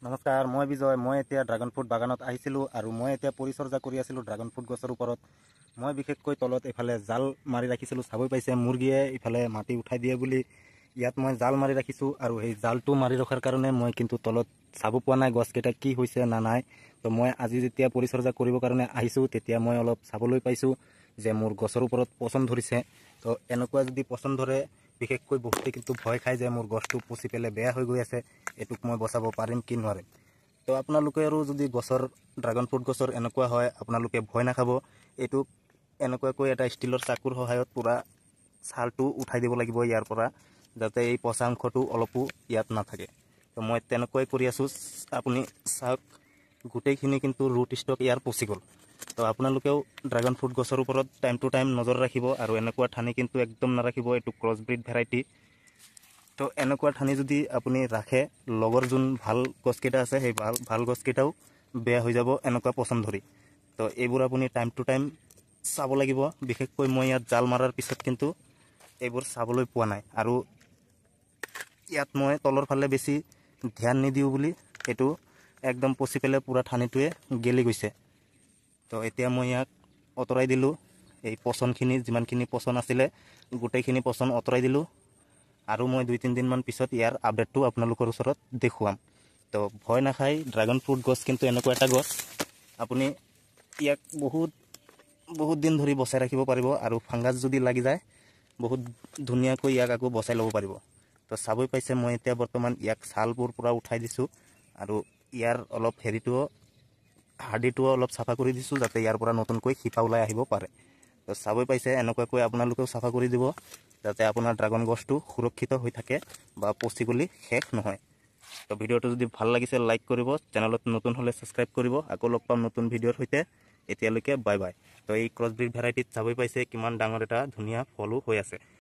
নমস্কাৰ, মই বিজয়। মই এতিয়া ড্ৰাগন ফ্ৰুট বাগানত আহিছিলোঁ আৰু মই এতিয়া পৰিচৰ্যা কৰি আছিলোঁ ড্ৰাগন ফ্ৰুট গছৰ ওপৰত। মই বিশেষকৈ তলত এইফালে জাল মাৰি ৰাখিছিলোঁ। চাবই পাইছে মুৰ্গীয়ে ইফালে মাটি উঠাই দিয়ে বুলি ইয়াত মই জাল মাৰি ৰাখিছোঁ আৰু সেই জালটো মাৰি ৰখাৰ কাৰণে মই কিন্তু তলত চাব পোৱা নাই গছকেইটা কি হৈছে না নাই। তো মই আজি যেতিয়া পৰিচৰ্যা কৰিবৰ কাৰণে আহিছোঁ তেতিয়া মই অলপ চাবলৈ পাইছোঁ যে মোৰ গছৰ ওপৰত পচন ধৰিছে। তো এনেকুৱা যদি পচন ধৰে বিশেষকৈ বহুতে কিন্তু ভয় খায় যে মোৰ গছটো পচি পেলাই বেয়া হৈ গৈ আছে, এইটোক মই বচাব পাৰিম কি নোৱাৰিম। তো আপোনালোকে আৰু যদি গছৰ ড্ৰাগন ফ্ৰুট গছৰ এনেকুৱা হয় আপোনালোকে ভয় নাখাব। এইটোক এনেকুৱাকৈ এটা ষ্টিলৰ চাকুৰ সহায়ত পূৰা ছালটো উঠাই দিব লাগিব ইয়াৰ পৰা, যাতে এই পচা অংশটো অলপো ইয়াত নাথাকে। তো মই তেনেকুৱাই কৰি আছোঁ। আপুনি চাওক, গোটেইখিনি কিন্তু ৰুট ষ্টক ইয়াৰ পচি গ'ল। তো আপোনালোকেও ড্ৰাগন ফ্ৰুট গছৰ ওপৰত টাইম টু টাইম নজৰ ৰাখিব আৰু এনেকুৱা ঠানি কিন্তু একদম নাৰাখিব। এইটো ক্ৰছব্ৰিড ভেৰাইটি। তো এনেকুৱা ঠানি যদি আপুনি ৰাখে, লগৰ যোন ভাল গছকেইটা আছে সেই ভাল গছকেইটাও বেয়া হৈ যাব এনেকুৱা পচন ধৰি। তো এইবোৰ আপুনি টাইম টু টাইম চাব লাগিব। বিশেষকৈ মই ইয়াত জাল মাৰাৰ পিছত কিন্তু এইবোৰ চাবলৈ পোৱা নাই আৰু ইয়াত মই তলৰ ফালে বেছি ধ্যান নিদিওঁ বুলি এইটো একদম পচি পেলাই পূৰা ঠানিটোৱে গেলি গৈছে। তো এতিয়া মই ইয়াক আঁতৰাই দিলোঁ। এই পচনখিনি যিমানখিনি পচন আছিলে গোটেইখিনি পচন আঁতৰাই দিলোঁ আৰু মই 2-3 দিনমান পিছত ইয়াৰ আপডেটটো আপোনালোকৰ ওচৰত দেখুৱাম। তো ভয় নাখায়, ড্ৰাগন ফ্ৰুট গছ কিন্তু এনেকুৱা এটা গছ আপুনি ইয়াক বহুত দিন ধৰি বচাই ৰাখিব পাৰিব আৰু ফাংগাছ যদি লাগি যায় বহুত ধুনীয়াকৈ ইয়াক আকৌ বচাই ল'ব পাৰিব। তো চাবই পাইছে মই এতিয়া বৰ্তমান ইয়াক ছালবোৰ পূৰা উঠাই দিছোঁ আৰু ইয়াৰ অলপ হাৰ্ডিটোও অলপ চাফা কৰি দিছোঁ যাতে ইয়াৰ পৰা নতুনকৈ শিপা ওলাই আহিব পাৰে। তো চাবই পাইছে এনেকুৱাকৈ আপোনালোকেও চাফা কৰি দিব যাতে আপোনাৰ ড্ৰাগন গছটো সুৰক্ষিত হৈ থাকে বা পচি গলি শেষ নহয়। তো ভিডিঅ'টো যদি ভাল লাগিছে লাইক কৰিব, চেনেলত নতুন হ'লে ছাবস্ক্ৰাইব কৰিব। আকৌ লগ পাম নতুন ভিডিঅ'ৰ সৈতে। এতিয়ালৈকে বাই বাই। তো এই ক্ৰছব্ৰিড ভেৰাইটিত চাবই পাইছে কিমান ডাঙৰ এটা ধুনীয়া ফলো হৈ আছে।